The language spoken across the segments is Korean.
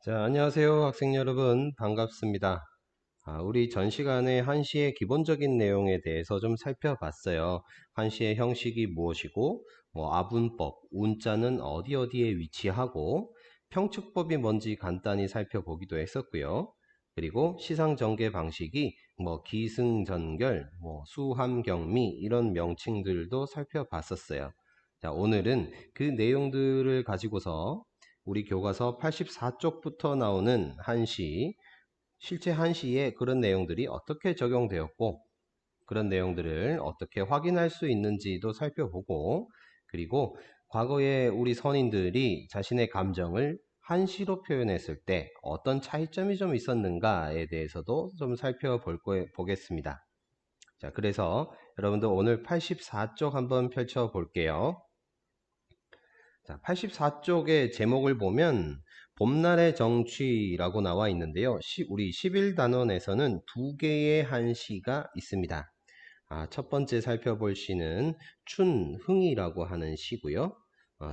자, 안녕하세요, 학생 여러분. 반갑습니다. 우리 전 시간에 한시의 기본적인 내용에 대해서 좀 살펴봤어요. 한시의 형식이 무엇이고, 아분법, 운자는 어디 어디에 위치하고, 평축법이 뭔지 간단히 살펴보기도 했었고요. 그리고 시상전개 방식이 기승전결, 수함경미 이런 명칭들도 살펴봤었어요. 자, 오늘은 그 내용들을 가지고서 우리 교과서 84쪽부터 나오는 한시, 실제 한시에 그런 내용들이 어떻게 적용되었고, 그런 내용들을 어떻게 확인할 수 있는지도 살펴보고, 그리고 과거에 우리 선인들이 자신의 감정을 한시로 표현했을 때 어떤 차이점이 좀 있었는가에 대해서도 좀 살펴보겠습니다. 자, 그래서 여러분들 오늘 84쪽 한번 펼쳐볼게요. 자, 84쪽의 제목을 보면 봄날의 정취라고 나와 있는데요. 우리 11단원에서는 두 개의 한시가 있습니다. 첫 번째 살펴볼 시는 춘흥이라고 하는 시고요.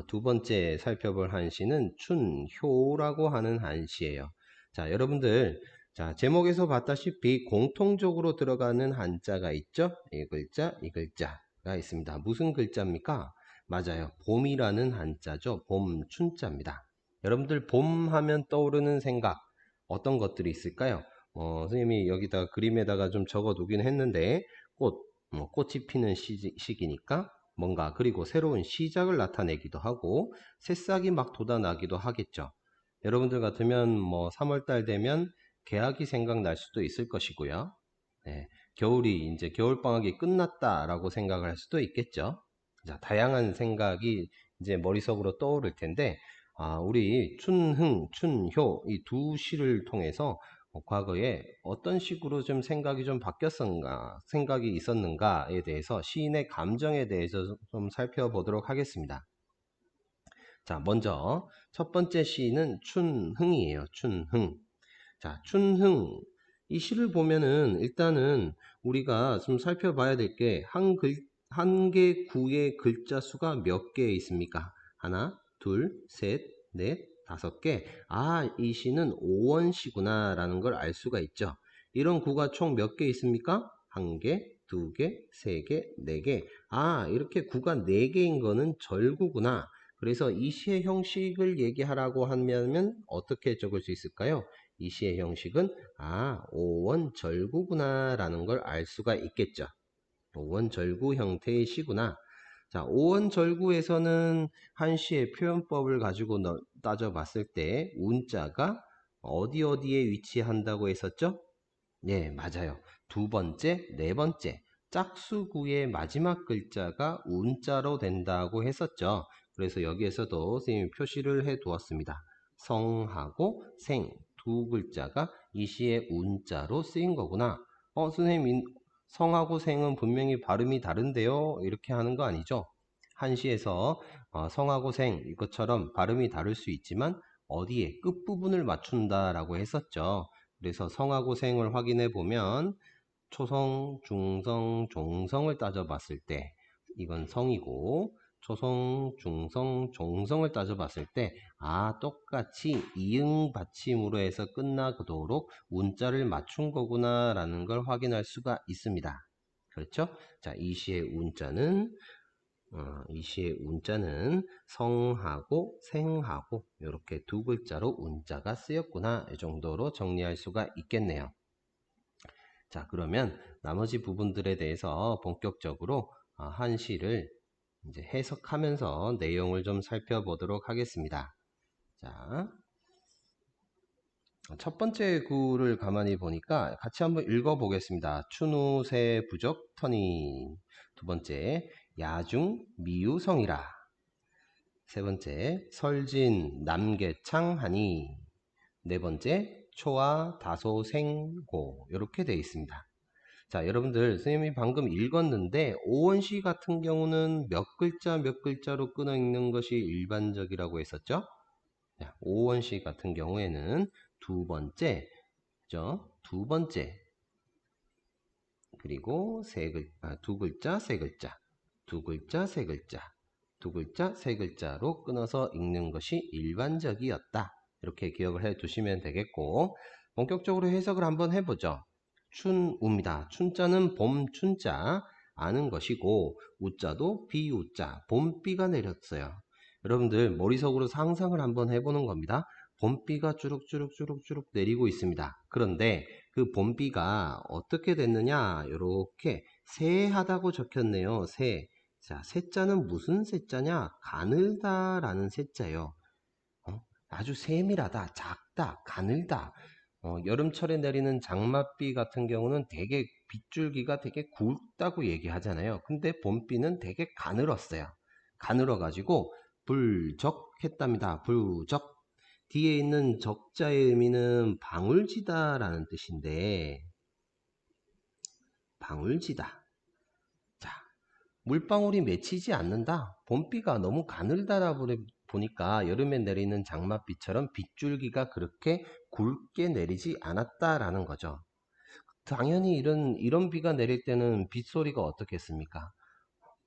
두 번째 살펴볼 한시는 춘효라고 하는 한시예요. 자, 여러분들, 자, 제목에서 봤다시피 공통적으로 들어가는 한자가 있죠? 이 글자, 이 글자가 있습니다. 무슨 글자입니까? 맞아요. 봄이라는 한자죠. 봄, 춘자입니다. 여러분들 봄 하면 떠오르는 생각 어떤 것들이 있을까요? 선생님이 여기다 그림에다가 좀 적어 두긴 했는데 꽃, 꽃이 피는 시기니까 뭔가 그리고 새로운 시작을 나타내기도 하고 새싹이 막 돋아나기도 하겠죠. 여러분들 같으면 3월달 되면 개학이 생각날 수도 있을 것이고요. 네, 겨울이 이제 겨울방학이 끝났다라고 생각을 할 수도 있겠죠. 자, 다양한 생각이 이제 머릿속으로 떠오를 텐데, 우리 춘흥, 춘효 이 두 시를 통해서 과거에 어떤 식으로 좀 생각이 좀 바뀌었는가, 생각이 있었는가에 대해서 시인의 감정에 대해서 좀 살펴보도록 하겠습니다. 자, 먼저 첫 번째 시는 춘흥이에요. 춘흥. 자, 춘흥. 이 시를 보면은 일단은 우리가 좀 살펴봐야 될 게 한 개 구의 글자 수가 몇 개 있습니까? 하나, 둘, 셋, 넷, 다섯 개. 이 시는 오원시구나라는 걸 알 수가 있죠. 이런 구가 총 몇 개 있습니까? 한 개, 두 개, 세 개, 네 개. 이렇게 구가 네 개인 거는 절구구나. 그래서 이 시의 형식을 얘기하라고 하면 어떻게 적을 수 있을까요? 이 시의 형식은 오원절구구나 라는 걸 알 수가 있겠죠. 오원절구 형태의 시구나. 자, 오원절구에서는 한 시의 표현법을 가지고 따져봤을 때 운자가 어디 어디에 위치한다고 했었죠? 네, 맞아요. 두 번째, 네 번째 짝수구의 마지막 글자가 운자로 된다고 했었죠. 그래서 여기에서도 선생님이 표시를 해 두었습니다. 성하고 생 두 글자가 이 시의 운자로 쓰인 거구나. 선생님, 성하고 생은 분명히 발음이 다른데요? 이렇게 하는 거 아니죠? 한시에서 성하고 생 이것처럼 발음이 다를 수 있지만 어디에 끝부분을 맞춘다라고 했었죠. 그래서 성하고 생을 확인해 보면 초성, 중성, 종성을 따져봤을 때 이건 성이고 초성, 중성, 종성을 따져봤을 때 똑같이 이응 받침으로 해서 끝나도록 운자를 맞춘 거구나 라는 걸 확인할 수가 있습니다. 그렇죠? 자, 이 시의 운자는 성하고 생하고 이렇게 두 글자로 운자가 쓰였구나 이 정도로 정리할 수가 있겠네요. 자, 그러면 나머지 부분들에 대해서 본격적으로 한시를 이제 해석하면서 내용을 좀 살펴보도록 하겠습니다. 자, 첫 번째 구를 가만히 보니까 같이 한번 읽어보겠습니다. 추누세 부적 터니. 두 번째, 야중 미유성이라. 세 번째, 설진 남계창하니. 네 번째, 초와 다소생고. 이렇게 되어 있습니다. 자, 여러분들 선생님이 방금 읽었는데 오원시 같은 경우는 몇 글자 몇 글자로 끊어 읽는 것이 일반적이라고 했었죠. 자, 오원시 같은 경우에는 두 번째, 그죠? 두 번째 그리고 두 글자 세 글자, 두 글자 세 글자, 두 글자 세 글자로 끊어서 읽는 것이 일반적이었다. 이렇게 기억을 해 두시면 되겠고, 본격적으로 해석을 한번 해보죠. 춘우입니다. 춘자는 봄 춘자 아는 것이고, 우자도 비우자, 봄비가 내렸어요. 여러분들 머릿속으로 상상을 한번 해보는 겁니다. 봄비가 주룩주룩주룩주룩 내리고 있습니다. 그런데 그 봄비가 어떻게 됐느냐, 이렇게 새하다고 적혔네요. 새. 자, 새자는 무슨 새자냐? 가늘다라는 새자예요. 아주 세밀하다, 작다, 가늘다. 여름철에 내리는 장맛비 같은 경우는 되게 빗줄기가 되게 굵다고 얘기하잖아요. 근데 봄비는 되게 가늘었어요. 가늘어가지고 불적했답니다. 불적. 뒤에 있는 적자의 의미는 방울지다라는 뜻인데, 방울지다. 자, 물방울이 맺히지 않는다. 봄비가 너무 가늘다라 보니까 여름에 내리는 장맛비처럼 빗줄기가 그렇게 굵게 내리지 않았다라는 거죠. 당연히 이런 비가 내릴 때는 빗소리가 어떻겠습니까?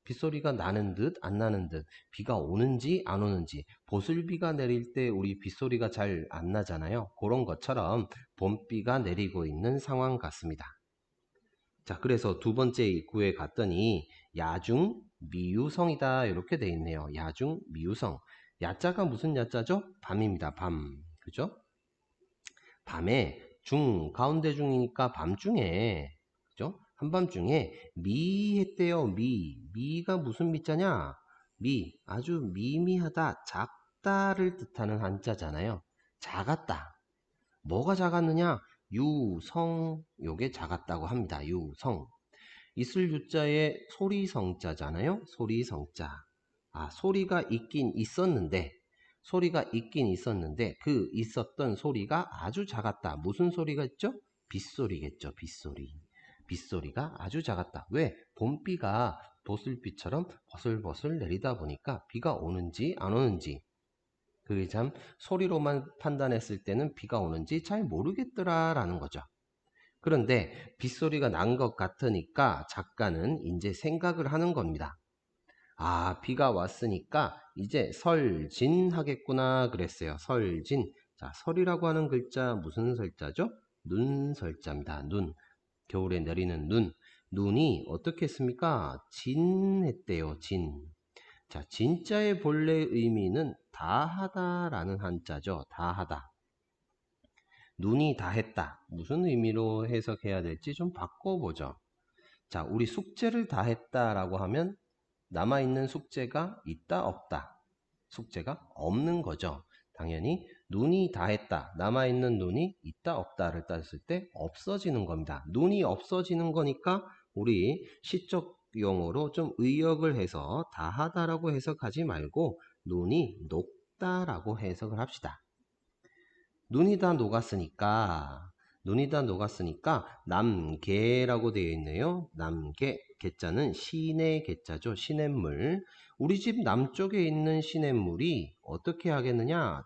빗소리가 나는 듯 안 나는 듯, 비가 오는지 안 오는지. 보슬비가 내릴 때 우리 빗소리가 잘 안 나잖아요. 그런 것처럼 봄비가 내리고 있는 상황 같습니다. 자, 그래서 두 번째 구에 갔더니 야중 미유성이다 이렇게 돼 있네요. 야중 미유성. 야자가 무슨 야자죠? 밤입니다. 밤. 그죠? 밤에 중, 가운데 중이니까 밤중에, 그죠? 한밤중에 미했대요. 미가 무슨 미자냐? 아주 미미하다, 작다를 뜻하는 한자잖아요. 작았다. 뭐가 작았느냐? 유성, 요게 작았다고 합니다. 유성. 있을 유자에 소리성자잖아요. 소리성자. 아, 소리가 있긴 있었는데 그 있었던 소리가 아주 작았다. 무슨 소리가 있죠? 빗소리겠죠. 빗소리가 아주 작았다. 왜? 봄비가 보슬비처럼 버슬버슬 내리다 보니까 비가 오는지 안 오는지, 그게 참 소리로만 판단했을 때는 비가 오는지 잘 모르겠더라라는 거죠. 그런데 빗소리가 난 것 같으니까 작가는 이제 생각을 하는 겁니다. 아, 비가 왔으니까 이제 설진하겠구나 그랬어요. 설진. 자, 설이라고 하는 글자 무슨 설자죠? 눈설자입니다. 눈. 겨울에 내리는 눈. 눈이 어떻게 했습니까? 진했대요. 진. 자, 진자의 본래 의미는 다하다라는 한자죠. 다하다. 눈이 다했다. 무슨 의미로 해석해야 될지 좀 바꿔보죠. 자, 우리 숙제를 다했다라고 하면 남아있는 숙제가 있다, 없다. 숙제가 없는 거죠. 당연히 눈이 다했다. 남아있는 눈이 있다, 없다를 따졌을 때 없어지는 겁니다. 눈이 없어지는 거니까 우리 시적 용어로 좀 의역을 해서 다하다라고 해석하지 말고 눈이 녹다라고 해석을 합시다. 눈이 다 녹았으니까 남개라고 되어 있네요. 남개. 개자는 시내 개자죠. 시냇물. 우리 집 남쪽에 있는 시냇물이 어떻게 하겠느냐?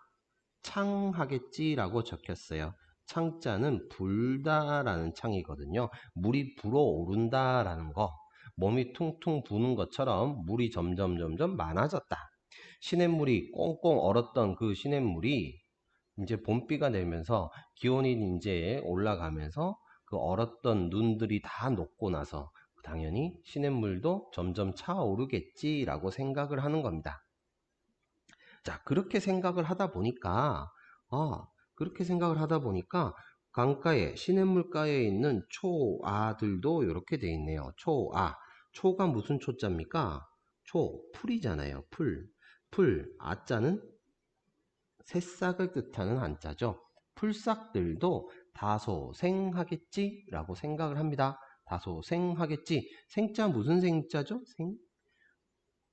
창하겠지라고 적혔어요. 창자는 불다라는 창이거든요. 물이 불어오른다라는 거. 몸이 퉁퉁 부는 것처럼 물이 점점 많아졌다. 시냇물이 꽁꽁 얼었던 그 시냇물이 이제 봄비가 내면서 기온이 이제 올라가면서 그 얼었던 눈들이 다 녹고 나서 당연히 시냇물도 점점 차오르겠지라고 생각을 하는 겁니다. 자, 그렇게 생각을 하다 보니까 강가에 시냇물가에 있는 초아들도 이렇게 돼 있네요. 초아. 초가 무슨 초자입니까? 풀이잖아요. 아자는 새싹을 뜻하는 한자죠. 풀싹들도 다소생하겠지라고 생각을 합니다. 다소생하겠지. 생자 무슨 생자죠?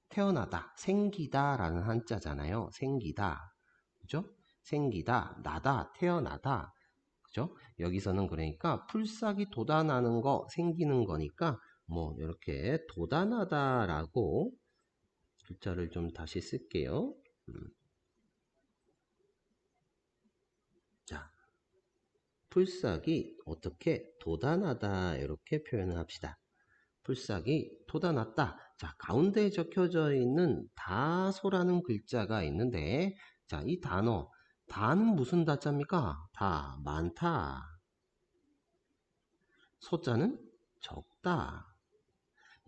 태어나다, 생기다라는 한자잖아요. 생기다. 그죠? 생기다, 나다, 태어나다. 그죠? 여기서는 그러니까 풀싹이 돋아나는 거, 생기는 거니까 뭐 이렇게 돋아나다라고 글자를 좀 다시 쓸게요. 자, 풀싹이 어떻게 돋아나다 이렇게 표현을 합시다. 풀싹이 돋아났다. 자, 가운데에 적혀져 있는 다소라는 글자가 있는데, 자, 이 단어 다는 무슨 다자입니까? 다, 많다. 소자는 적다.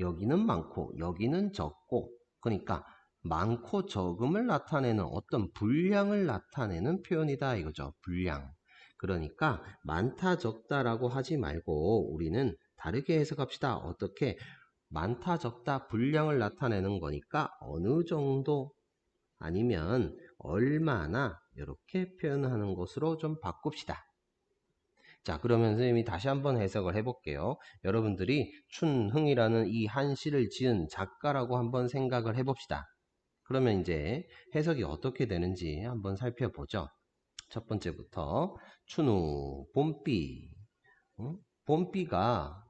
여기는 많고 여기는 적고, 그러니까 많고 적음을 나타내는 어떤 분량을 나타내는 표현이다 이거죠. 분량. 그러니까 많다 적다라고 하지 말고 우리는 다르게 해석합시다. 어떻게? 많다 적다 분량을 나타내는 거니까 어느 정도 아니면 얼마나 이렇게 표현하는 것으로 좀 바꿉시다. 자, 그러면 선생님이 다시 한번 해석을 해볼게요. 여러분들이 춘흥이라는 이 한시를 지은 작가라고 한번 생각을 해봅시다. 그러면 이제 해석이 어떻게 되는지 한번 살펴보죠. 첫 번째부터 춘우 봄비, 봄비가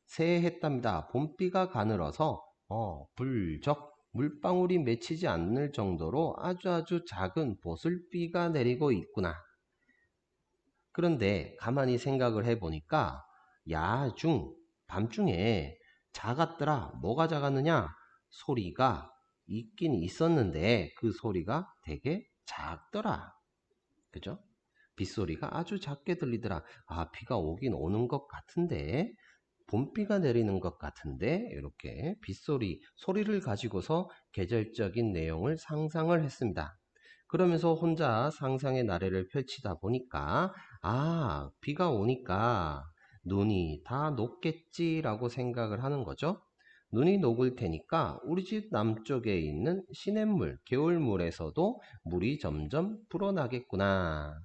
새해했답니다. 봄비가 가늘어서 불적 물방울이 맺히지 않을 정도로 아주 작은 보슬비가 내리고 있구나. 그런데 가만히 생각을 해보니까 밤중에 작았더라. 뭐가 작았느냐? 소리가 있긴 있었는데 그 소리가 되게 작더라. 그죠? 빗소리가 아주 작게 들리더라. 아, 비가 오긴 오는 것 같은데, 봄비가 내리는 것 같은데, 이렇게 빗소리, 소리를 가지고서 계절적인 내용을 상상을 했습니다. 그러면서 혼자 상상의 나래를 펼치다 보니까, 아, 비가 오니까 눈이 다 녹겠지라고 생각을 하는 거죠. 눈이 녹을 테니까 우리 집 남쪽에 있는 시냇물, 개울물에서도 물이 점점 불어나겠구나.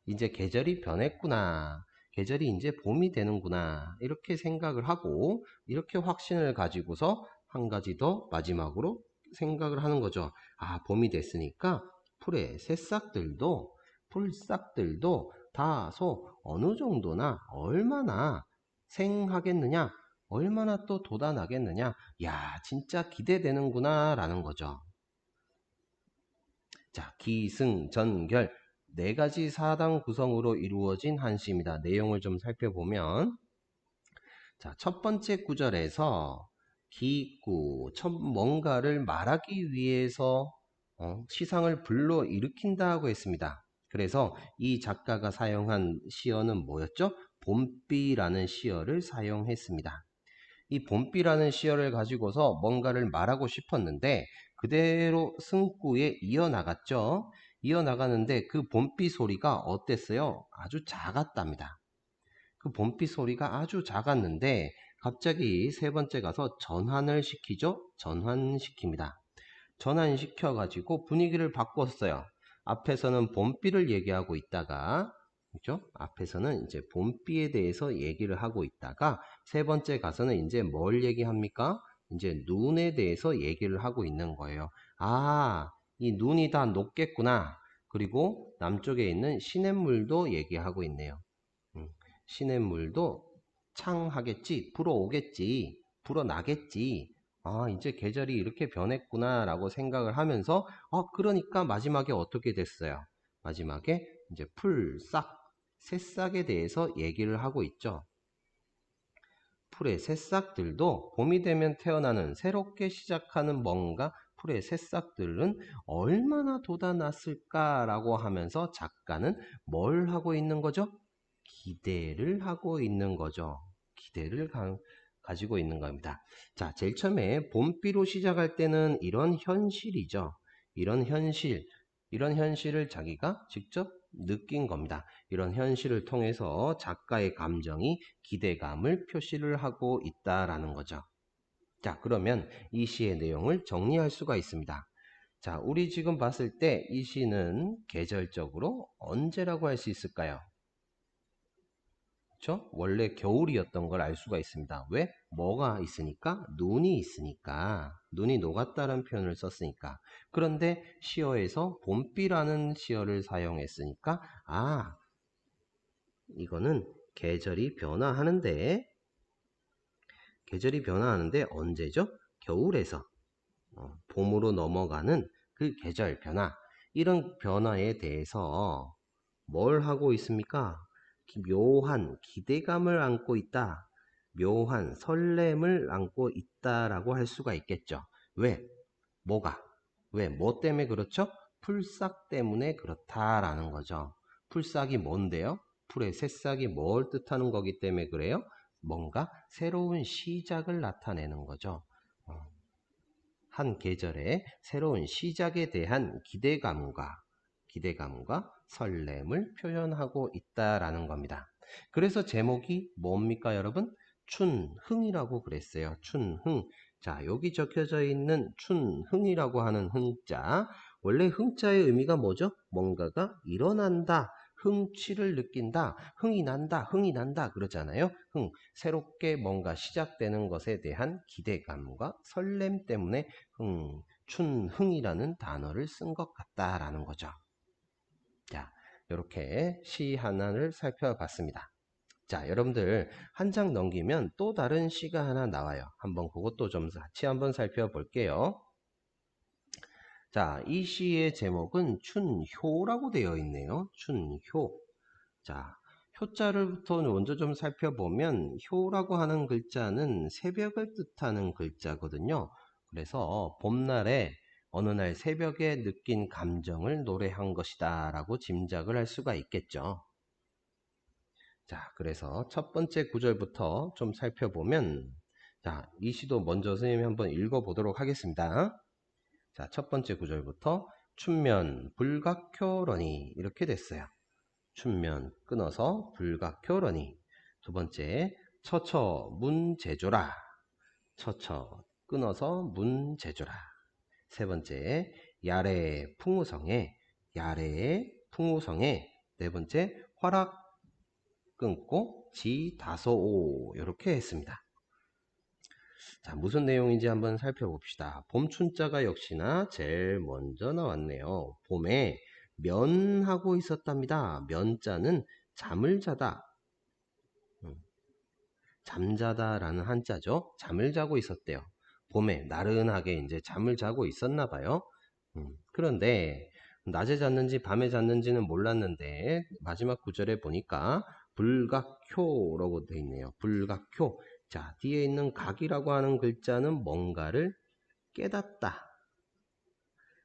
이제 계절이 변했구나. 계절이 이제 봄이 되는구나. 이렇게 생각을 하고, 이렇게 확신을 가지고서 한 가지 더 마지막으로 생각을 하는 거죠. 아, 봄이 됐으니까 풀의 새싹들도, 풀싹들도 다소 어느 정도나 얼마나 생하겠느냐, 얼마나 또 돋아나겠느냐. 야, 진짜 기대되는구나 라는 거죠. 자, 기승전결 네 가지 사당 구성으로 이루어진 한시입니다. 내용을 좀 살펴보면, 자, 첫 번째 구절에서 기구, 뭔가를 말하기 위해서 시상을 불러일으킨다고 했습니다. 그래서 이 작가가 사용한 시어는 뭐였죠? 봄비라는 시어를 사용했습니다. 이 봄비라는 시어를 가지고서 뭔가를 말하고 싶었는데 그대로 승구에 이어나갔죠. 이어나가는데 그 봄비 소리가 어땠어요? 아주 작았답니다. 그 봄비 소리가 아주 작았는데 갑자기 세 번째 가서 전환을 시키죠. 전환시킵니다. 전환시켜 가지고 분위기를 바꿨어요. 앞에서는 봄비를 얘기하고 있다가, 그죠? 앞에서는 이제 봄비에 대해서 얘기를 하고 있다가 세 번째 가서는 이제 뭘 얘기합니까? 이제 눈에 대해서 얘기를 하고 있는 거예요. 아, 이 눈이 다 녹겠구나. 그리고 남쪽에 있는 시냇물도 얘기하고 있네요. 시냇물도 창하겠지, 불어오겠지, 불어나겠지. 아, 이제 계절이 이렇게 변했구나 라고 생각을 하면서, 그러니까 마지막에 어떻게 됐어요? 마지막에 이제 풀싹, 새싹에 대해서 얘기를 하고 있죠. 풀의 새싹들도 봄이 되면 태어나는 새롭게 시작하는 뭔가, 풀의 새싹들은 얼마나 돋아났을까라고 하면서 작가는 뭘 하고 있는 거죠? 기대를 하고 있는 거죠. 기대를 가지고 있는 겁니다. 자, 제일 처음에 봄비로 시작할 때는 이런 현실이죠. 이런 현실을 자기가 직접 느낀 겁니다. 이런 현실을 통해서 작가의 감정이 기대감을 표시를 하고 있다라는 거죠. 자, 그러면 이 시의 내용을 정리할 수가 있습니다. 자, 우리 지금 봤을 때 이 시는 계절적으로 언제라고 할 수 있을까요? 그렇죠? 원래 겨울이었던 걸 알 수가 있습니다. 왜? 뭐가 있으니까? 눈이 있으니까. 눈이 녹았다는 표현을 썼으니까. 그런데 시어에서 봄비라는 시어를 사용했으니까 아, 이거는 계절이 변화하는데 언제죠? 겨울에서 봄으로 넘어가는 그 계절 변화. 이런 변화에 대해서 뭘 하고 있습니까? 묘한 기대감을 안고 있다. 묘한 설렘을 안고 있다라고 할 수가 있겠죠. 왜? 뭐가? 왜? 뭐 때문에 그렇죠? 풀싹 때문에 그렇다라는 거죠. 풀싹이 뭔데요? 풀의 새싹이 뭘 뜻하는 거기 때문에 그래요? 뭔가 새로운 시작을 나타내는 거죠. 한 계절의 새로운 시작에 대한 기대감과 설렘을 표현하고 있다라는 겁니다. 그래서 제목이 뭡니까, 여러분? 춘흥이라고 그랬어요. 춘흥. 자, 여기 적혀져 있는 춘흥이라고 하는 흥자. 원래 흥자의 의미가 뭐죠? 뭔가가 일어난다. 흥취를 느낀다. 흥이 난다 그러잖아요. 새롭게 뭔가 시작되는 것에 대한 기대감과 설렘 때문에 춘흥이라는 단어를 쓴 것 같다라는 거죠. 자, 이렇게 시 하나를 살펴봤습니다. 자, 여러분들 한 장 넘기면 또 다른 시가 하나 나와요. 한번 그것도 좀 같이 한번 살펴볼게요. 자, 이 시의 제목은 춘효라고 되어 있네요. 춘효. 자, 효자를부터 먼저 좀 살펴보면 효라고 하는 글자는 새벽을 뜻하는 글자거든요. 그래서 봄날에 어느 날 새벽에 느낀 감정을 노래한 것이다 라고 짐작을 할 수가 있겠죠. 자, 그래서 첫 번째 구절부터 좀 살펴보면, 자, 이 시도 먼저 선생님이 한번 읽어보도록 하겠습니다. 자, 첫 번째 구절부터 춘면 불각효러니 이렇게 됐어요. 춘면 끊어서 불각효러니. 두 번째 처처 문제조라. 처처 끊어서 문제조라. 세 번째 야래 풍우성에. 야래의 풍우성에. 네 번째 화락 끊고 지다소오 이렇게 했습니다. 자, 무슨 내용인지 한번 살펴봅시다. 봄춘자가 역시나 제일 먼저 나왔네요. 봄에 면하고 있었답니다. 면자는 잠을 자다. 잠자다라는 한자죠. 잠을 자고 있었대요. 봄에 나른하게 이제 잠을 자고 있었나 봐요. 그런데 낮에 잤는지 밤에 잤는지는 몰랐는데 마지막 구절에 보니까 불각효라고 되어 있네요. 불각효. 자, 뒤에 있는 각이라고 하는 글자는 뭔가를 깨닫다,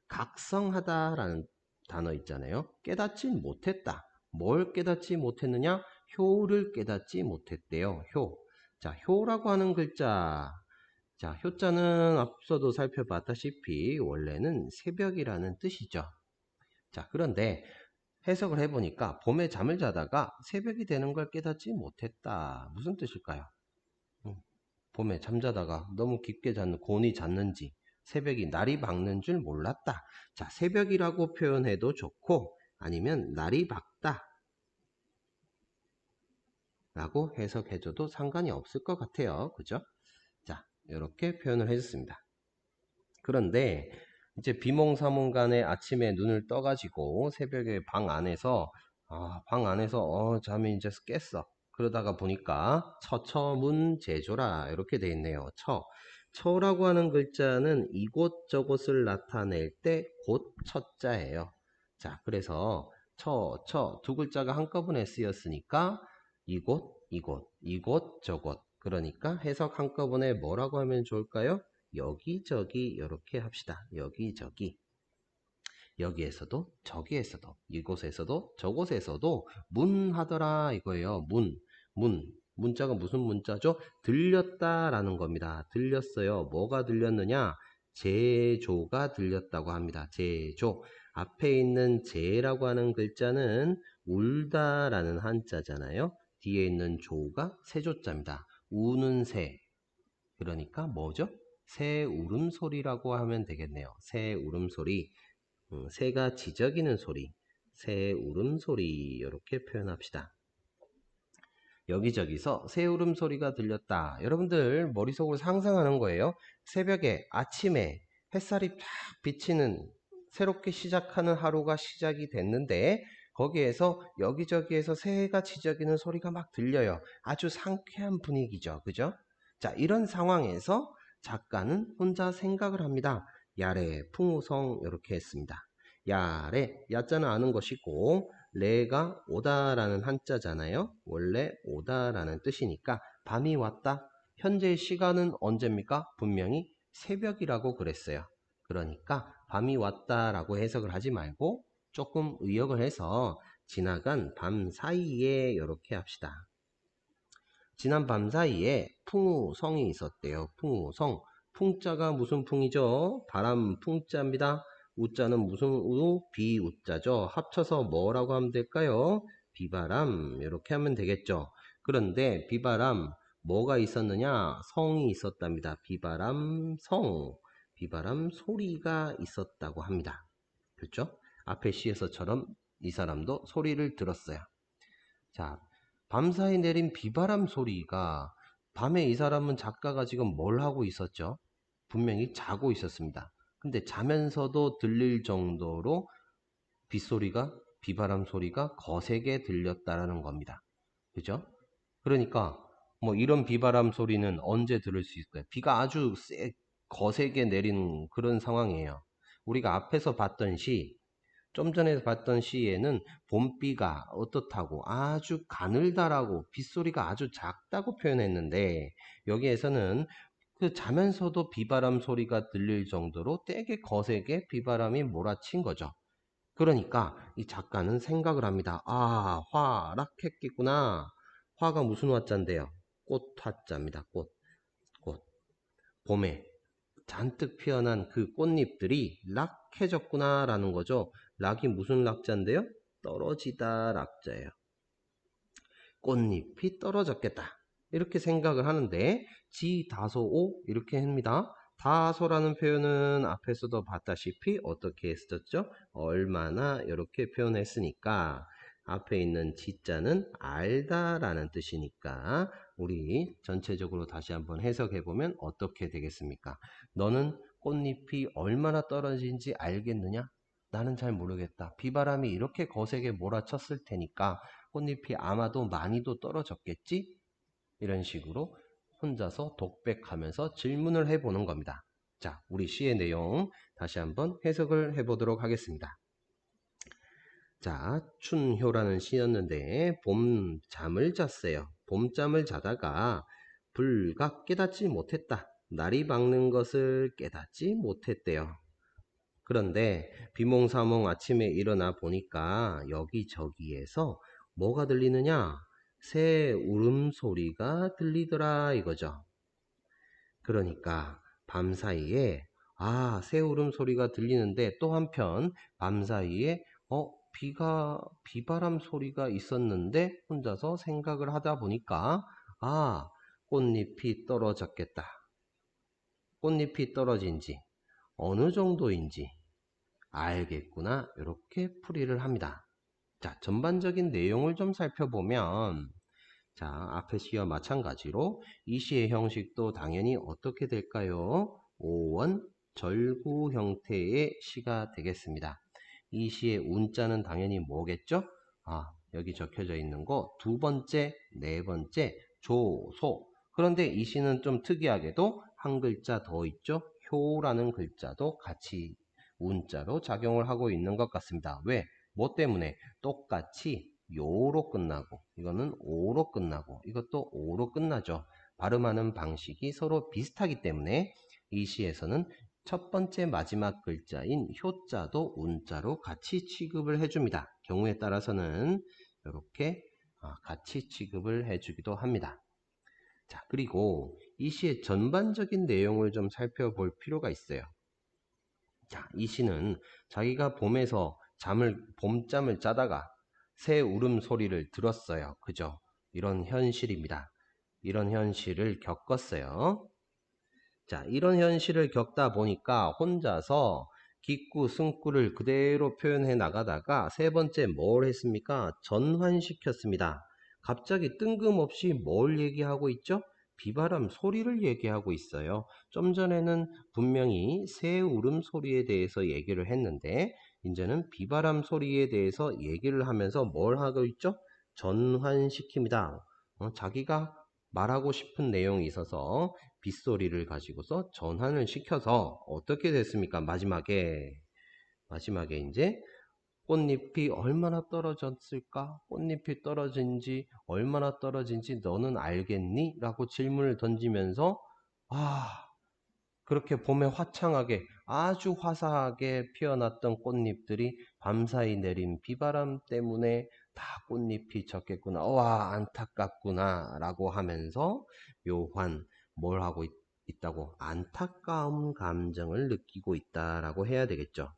각성하다라는 단어 있잖아요. 깨닫지 못했다. 뭘 깨닫지 못했느냐? 효를 깨닫지 못했대요. 효. 자, 효라고 하는 글자. 자, 효자는 앞서도 살펴봤다시피 원래는 새벽이라는 뜻이죠. 자, 그런데 해석을 해보니까 봄에 잠을 자다가 새벽이 되는 걸 깨닫지 못했다. 무슨 뜻일까요? 봄에 잠자다가 너무 깊게 곤히 잤는지 새벽이 날이 밝는 줄 몰랐다. 자, 새벽이라고 표현해도 좋고 아니면 날이 밝다 라고 해석해줘도 상관이 없을 것 같아요. 그죠? 자, 이렇게 표현을 해줬습니다. 그런데 이제 비몽사몽간에 아침에 눈을 떠가지고 새벽에 방 안에서 잠이 이제 깼어. 그러다가 보니까 처처문제조라 이렇게 돼 있네요. 처라고 하는 글자는 이곳저곳을 나타낼 때 곧 처자예요. 자, 그래서 두 글자가 한꺼번에 쓰였으니까 이곳저곳. 그러니까 해석 한꺼번에 뭐라고 하면 좋을까요? 여기저기 이렇게 합시다. 여기저기. 여기에서도 저기에서도 이곳에서도 저곳에서도 문하더라 이거예요. 문자가 무슨 문자죠? 들렸다라는 겁니다. 들렸어요. 뭐가 들렸느냐? 제조가 들렸다고 합니다. 제조. 앞에 있는 제라고 하는 글자는 울다라는 한자잖아요. 뒤에 있는 조가 세조자입니다. 우는 새. 그러니까 뭐죠? 새 울음소리라고 하면 되겠네요. 새 울음소리. 새가 지저귀는 소리, 새 울음소리 이렇게 표현합시다. 여기저기서 새 울음소리가 들렸다. 여러분들 머릿속으로 상상하는 거예요. 새벽에 아침에 햇살이 쫙 비치는 새롭게 시작하는 하루가 시작이 됐는데 거기에서 여기저기에서 새가 지저귀는 소리가 막 들려요. 아주 상쾌한 분위기죠. 그죠? 자, 이런 상황에서 작가는 혼자 생각을 합니다. 야래, 풍우성 이렇게 했습니다. 야래, 야자는 아는 것이고 레가 오다라는 한자잖아요. 원래 오다라는 뜻이니까 밤이 왔다. 현재 시간은 언제입니까? 분명히 새벽이라고 그랬어요. 그러니까 밤이 왔다라고 해석을 하지 말고 조금 의역을 해서 지나간 밤 사이에 이렇게 합시다. 지난 밤 사이에 풍우성이 있었대요. 풍우성. 풍자가 무슨 풍이죠? 바람 풍자입니다. 우자는 무슨 우? 비우자죠. 합쳐서 뭐라고 하면 될까요? 비바람. 이렇게 하면 되겠죠. 그런데 비바람 뭐가 있었느냐? 성이 있었답니다. 비바람 성. 비바람 소리가 있었다고 합니다. 그렇죠? 앞에 시에서처럼 이 사람도 소리를 들었어요. 자, 밤사이 내린 비바람 소리가 밤에 이 사람은 작가가 지금 뭘 하고 있었죠? 분명히 자고 있었습니다. 근데 자면서도 들릴 정도로 빗소리가 비바람 소리가 거세게 들렸다라는 겁니다. 그죠? 그러니까 뭐 이런 비바람 소리는 언제 들을 수 있을까요? 비가 아주 거세게 내리는 그런 상황이에요. 우리가 앞에서 봤던 시, 좀 전에 봤던 시에는 봄비가 어떻다고 아주 가늘다라고 빗소리가 아주 작다고 표현했는데 여기에서는 그 자면서도 비바람 소리가 들릴 정도로 되게 거세게 비바람이 몰아친 거죠. 그러니까 이 작가는 생각을 합니다. 아, 화락했겠구나. 화가 무슨 화자인데요? 꽃 화자입니다. 꽃. 봄에 잔뜩 피어난 그 꽃잎들이 락해졌구나 라는 거죠. 락이 무슨 락자인데요? 떨어지다 락자예요. 꽃잎이 떨어졌겠다. 이렇게 생각을 하는데 지다소오 이렇게 합니다. 다소라는 표현은 앞에서도 봤다시피 어떻게 했었죠? 얼마나 이렇게 표현했으니까 앞에 있는 지자는 알다라는 뜻이니까 우리 전체적으로 다시 한번 해석해 보면 어떻게 되겠습니까? 너는 꽃잎이 얼마나 떨어진지 알겠느냐? 나는 잘 모르겠다. 비바람이 이렇게 거세게 몰아쳤을 테니까 꽃잎이 아마도 많이도 떨어졌겠지? 이런 식으로 혼자서 독백하면서 질문을 해보는 겁니다. 자, 우리 시의 내용 다시 한번 해석을 해보도록 하겠습니다. 자, 춘효라는 시였는데 봄잠을 잤어요. 봄잠을 자다가 불각 깨닫지 못했다. 날이 밝는 것을 깨닫지 못했대요. 그런데 비몽사몽 아침에 일어나 보니까 여기저기에서 뭐가 들리느냐? 새 울음소리가 들리더라 이거죠. 그러니까 밤사이에 새 울음소리가 들리는데 또 한편 밤사이에 비바람 소리가 있었는데 혼자서 생각을 하다 보니까 꽃잎이 떨어졌겠다. 꽃잎이 떨어진 지 어느 정도인지 알겠구나. 이렇게 풀이를 합니다. 자, 전반적인 내용을 좀 살펴보면 자, 앞의 시와 마찬가지로 이 시의 형식도 당연히 어떻게 될까요? 오원 절구 형태의 시가 되겠습니다. 이 시의 운자는 당연히 뭐겠죠? 여기 적혀져 있는 거 두 번째, 네 번째, 조, 소. 그런데 이 시는 좀 특이하게도 한 글자 더 있죠? 효라는 글자도 같이 운자로 작용을 하고 있는 것 같습니다. 왜? 뭐 때문에? 똑같이 요로 끝나고 이거는 오로 끝나고 이것도 오로 끝나죠. 발음하는 방식이 서로 비슷하기 때문에 이 시에서는 첫 번째 마지막 글자인 효자도 운자로 같이 취급을 해줍니다. 경우에 따라서는 이렇게 같이 취급을 해주기도 합니다. 자, 그리고 이 시의 전반적인 내용을 좀 살펴볼 필요가 있어요. 자, 이 시는 자기가 봄잠을 자다가 새 울음소리를 들었어요. 그죠? 이런 현실입니다. 이런 현실을 겪었어요. 자, 이런 현실을 겪다 보니까 혼자서 기꾸, 승구를 그대로 표현해 나가다가 세 번째 뭘 했습니까? 전환시켰습니다. 갑자기 뜬금없이 뭘 얘기하고 있죠? 비바람 소리를 얘기하고 있어요. 좀 전에는 분명히 새 울음소리에 대해서 얘기를 했는데 이제는 비바람 소리에 대해서 얘기를 하면서 뭘 하고 있죠? 전환시킵니다. 자기가 말하고 싶은 내용이 있어서 빗소리를 가지고서 전환을 시켜서 어떻게 됐습니까? 마지막에 이제 꽃잎이 얼마나 떨어졌을까? 꽃잎이 떨어진지 얼마나 떨어진지 너는 알겠니? 라고 질문을 던지면서 그렇게 봄에 화창하게 아주 화사하게 피어났던 꽃잎들이 밤사이 내린 비바람 때문에 다 꽃잎이 졌겠구나. 와, 안타깝구나 라고 하면서 묘환 뭘 하고 있다고? 안타까운 감정을 느끼고 있다라고 해야 되겠죠.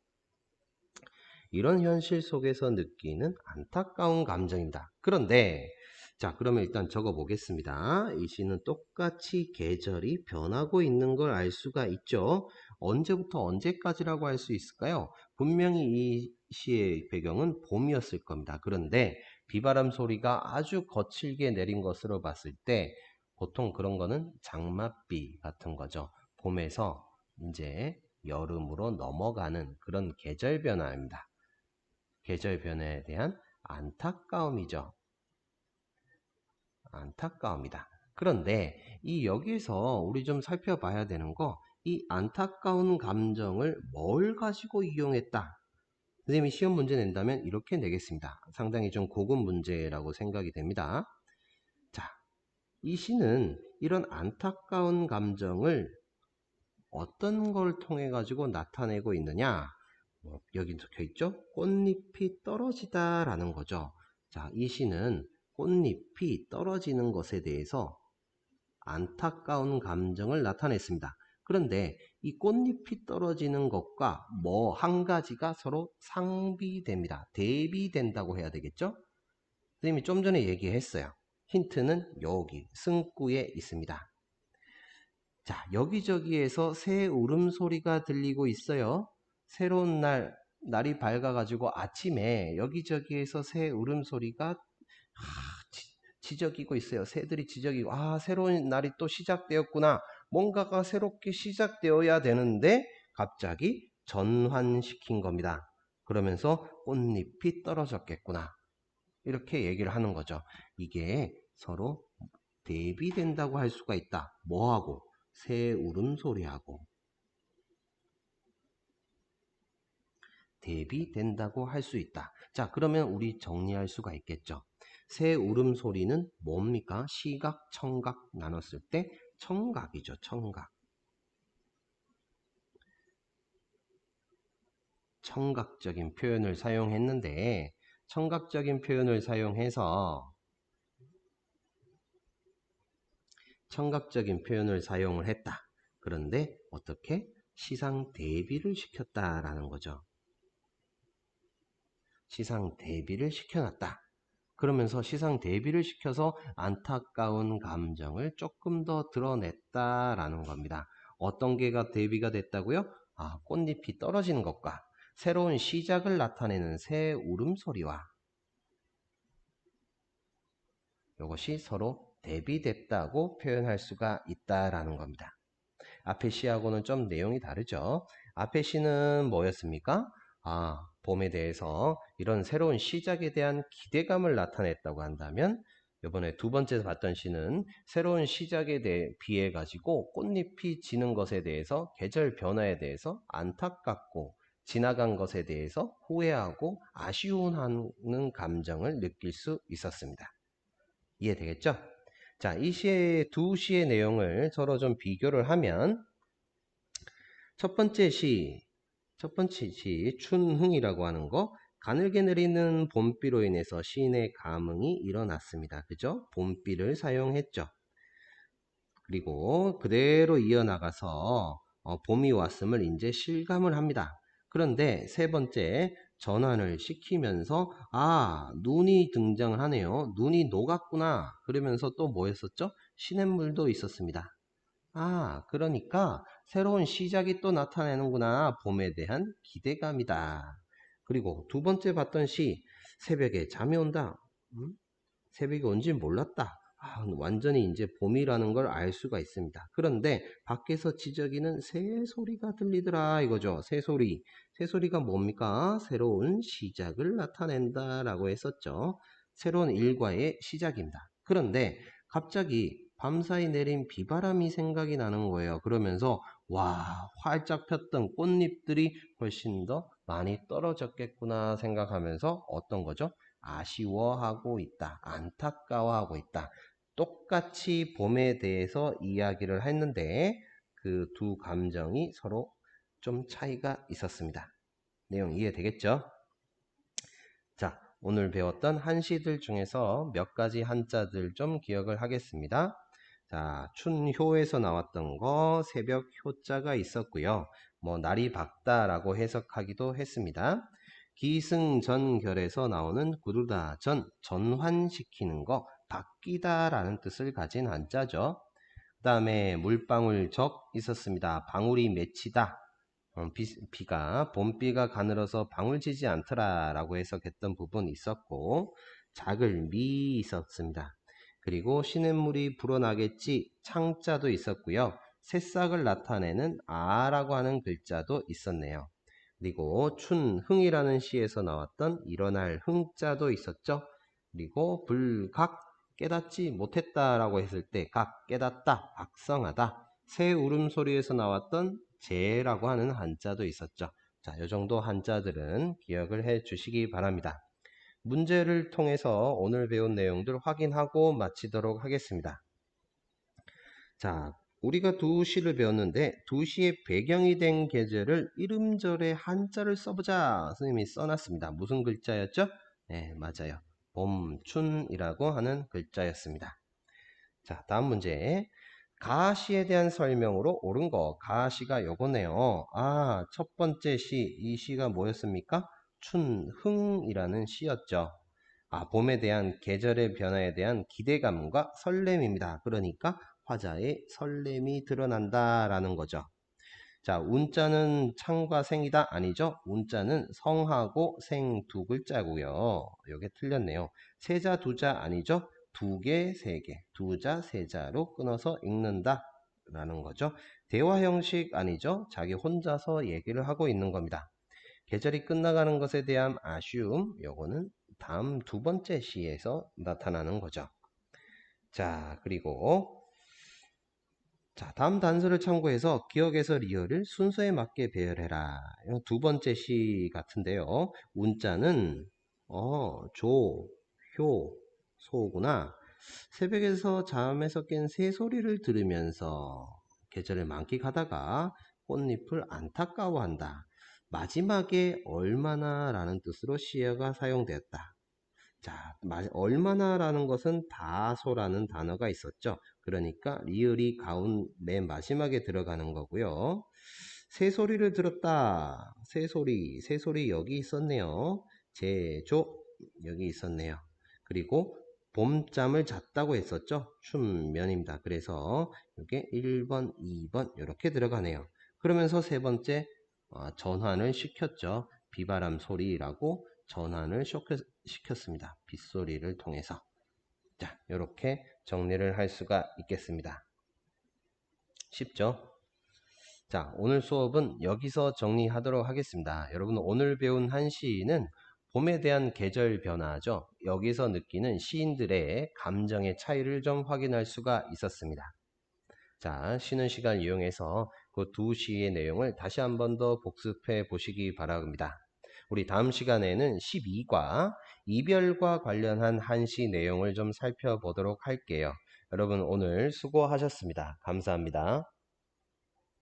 이런 현실 속에서 느끼는 안타까운 감정입니다. 그런데 자, 그러면 일단 적어 보겠습니다. 이 시는 똑같이 계절이 변하고 있는 걸 알 수가 있죠. 언제부터 언제까지라고 할 수 있을까요? 분명히 이 시의 배경은 봄이었을 겁니다. 그런데 비바람 소리가 아주 거칠게 내린 것으로 봤을 때 보통 그런 거는 장맛비 같은 거죠. 봄에서 이제 여름으로 넘어가는 그런 계절 변화입니다. 계절 변화에 대한 안타까움이죠. 안타까움이다. 그런데 이 여기서 우리 좀 살펴봐야 되는 거, 이 안타까운 감정을 뭘 가지고 이용했다. 선생님이 시험 문제 낸다면 이렇게 내겠습니다. 상당히 좀 고급 문제라고 생각이 됩니다. 자, 이 시는 이런 안타까운 감정을 어떤 걸 통해 가지고 나타내고 있느냐? 여기 적혀 있죠? 꽃잎이 떨어지다 라는 거죠. 자, 이 시는 꽃잎이 떨어지는 것에 대해서 안타까운 감정을 나타냈습니다. 그런데 이 꽃잎이 떨어지는 것과 뭐 한 가지가 서로 상비됩니다. 대비된다고 해야 되겠죠? 선생님이 좀 전에 얘기했어요. 힌트는 여기 승구에 있습니다. 자, 여기저기에서 새 울음소리가 들리고 있어요. 새로운 날이 밝아가지고 아침에 여기저기에서 새 울음소리가 지저귀고 있어요. 새들이 지저귀고, 새로운 날이 또 시작되었구나. 뭔가가 새롭게 시작되어야 되는데 갑자기 전환시킨 겁니다. 그러면서 꽃잎이 떨어졌겠구나. 이렇게 얘기를 하는 거죠. 이게 서로 대비된다고 할 수가 있다. 뭐하고? 새 울음소리하고 대비된다고 할 수 있다. 자, 그러면 우리 정리할 수가 있겠죠. 새 울음소리는 뭡니까? 시각, 청각 나눴을 때 청각이죠. 청각. 청각적인 표현을 사용했는데 청각적인 표현을 사용해서 청각적인 표현을 사용을 했다. 그런데 어떻게? 시상 대비를 시켰다라는 거죠. 시상 대비를 시켜놨다. 그러면서 시상 대비를 시켜서 안타까운 감정을 조금 더 드러냈다라는 겁니다. 어떤 게가 대비가 됐다고요? 꽃잎이 떨어지는 것과 새로운 시작을 나타내는 새 울음소리와 이것이 서로 대비됐다고 표현할 수가 있다라는 겁니다. 앞에 시하고는 좀 내용이 다르죠. 앞에 시는 뭐였습니까? 봄에 대해서 이런 새로운 시작에 대한 기대감을 나타냈다고 한다면 이번에 두 번째 봤던 시는 새로운 시작에 대해 비해 가지고 꽃잎이 지는 것에 대해서 계절 변화에 대해서 안타깝고 지나간 것에 대해서 후회하고 아쉬워하는 감정을 느낄 수 있었습니다. 이해되겠죠? 자, 이 시의 두 시의 내용을 서로 좀 비교를 하면 첫 번째 시 춘흥이라고 하는 거 가늘게 내리는 봄비로 인해서 시인의 감흥이 일어났습니다. 그죠? 봄비를 사용했죠. 그리고 그대로 이어나가서 봄이 왔음을 이제 실감을 합니다. 그런데 세 번째 전환을 시키면서 눈이 등장을 하네요. 눈이 녹았구나. 그러면서 또 뭐 했었죠? 시냇물도 있었습니다. 그러니까 새로운 시작이 또 나타나는구나. 봄에 대한 기대감이다. 그리고 두 번째 봤던 시, 새벽에 잠이 온다. 새벽이 온지 몰랐다. 완전히 이제 봄이라는 걸 알 수가 있습니다. 그런데 밖에서 지저귀는 새 소리가 들리더라 이거죠. 새 소리. 새 소리가 뭡니까? 새로운 시작을 나타낸다라고 했었죠. 새로운 일과의 시작입니다. 그런데 갑자기 밤사이 내린 비바람이 생각이 나는 거예요. 그러면서 활짝 폈던 꽃잎들이 훨씬 더 많이 떨어졌겠구나 생각하면서 어떤 거죠? 아쉬워하고 있다. 안타까워하고 있다. 똑같이 봄에 대해서 이야기를 했는데 그 두 감정이 서로 좀 차이가 있었습니다. 내용 이해되겠죠? 자, 오늘 배웠던 한시들 중에서 몇 가지 한자들 좀 기억을 하겠습니다. 자, 춘효에서 나왔던 거 새벽 효자가 있었고요. 뭐 날이 밝다라고 해석하기도 했습니다. 기승전결에서 나오는 구르다 전환시키는 거, 바뀌다라는 뜻을 가진 한자죠. 그 다음에 물방울적 있었습니다. 방울이 맺히다. 비가 봄비가 가늘어서 방울지지 않더라 라고 해석했던 부분이 있었고, 작을 미 있었습니다. 그리고 시냇물이 불어나겠지 창자도 있었고요. 새싹을 나타내는 아라고 하는 글자도 있었네요. 그리고 춘흥이라는 시에서 나왔던 일어날 흥자도 있었죠. 그리고 불각 깨닫지 못했다라고 했을 때 각 깨닫다 박성하다. 새 울음소리에서 나왔던 제라고 하는 한자도 있었죠. 자, 이 정도 한자들은 기억을 해 주시기 바랍니다. 문제를 통해서 오늘 배운 내용들 확인하고 마치도록 하겠습니다. 자, 우리가 두 시를 배웠는데 두 시의 배경이 된 계절을 이름절에 한자를 써보자. 선생님이 써놨습니다. 무슨 글자였죠? 네, 맞아요. 봄춘이라고 하는 글자였습니다. 자, 다음 문제. 가시에 대한 설명으로 옳은 거 가시가 요거네요. 아, 첫 번째 시, 이 시가 뭐였습니까? 춘흥이라는 시였죠. 아, 봄에 대한 계절의 변화에 대한 기대감과 설렘입니다. 그러니까 화자의 설렘이 드러난다라는 거죠. 자, 운자는 창과 생이다 아니죠? 운자는 성하고 생 두 글자고요. 요게 틀렸네요. 세자 두자 아니죠? 두 개, 세 개, 두자, 세자로 끊어서 읽는다 라는 거죠. 대화 형식 아니죠? 자기 혼자서 얘기를 하고 있는 겁니다. 계절이 끝나가는 것에 대한 아쉬움, 요거는 다음 두 번째 시에서 나타나는 거죠. 자, 그리고 자, 다음 단서를 참고해서 기억에서 리을을 순서에 맞게 배열해라. 이거 두 번째 시 같은데요. 운자는 조, 효, 소구나. 새벽에서 잠에서 깬 새소리를 들으면서 계절을 만끽하다가 꽃잎을 안타까워한다. 마지막에 얼마나 라는 뜻으로 시어가 사용되었다. 자, 얼마나 라는 것은 다소라는 단어가 있었죠. 그러니까 리을이 가운 맨 마지막에 들어가는 거고요. 새소리를 들었다. 새소리 여기 있었네요. 제조 여기 있었네요. 그리고 봄잠을 잤다고 했었죠. 춘면입니다. 그래서 이게 1번, 2번 이렇게 들어가네요. 그러면서 세 번째 전환을 시켰죠. 비바람 소리라고 전환을 시켰습니다. 빗소리를 통해서. 자, 이렇게 정리를 할 수가 있겠습니다. 쉽죠? 자, 오늘 수업은 여기서 정리하도록 하겠습니다. 여러분 오늘 배운 한시는 봄에 대한 계절 변화죠. 여기서 느끼는 시인들의 감정의 차이를 좀 확인할 수가 있었습니다. 자, 쉬는 시간 이용해서 그 두 시의 내용을 다시 한 번 더 복습해 보시기 바랍니다. 우리 다음 시간에는 12과 이별과 관련한 한시 내용을 좀 살펴보도록 할게요. 여러분 오늘 수고하셨습니다. 감사합니다.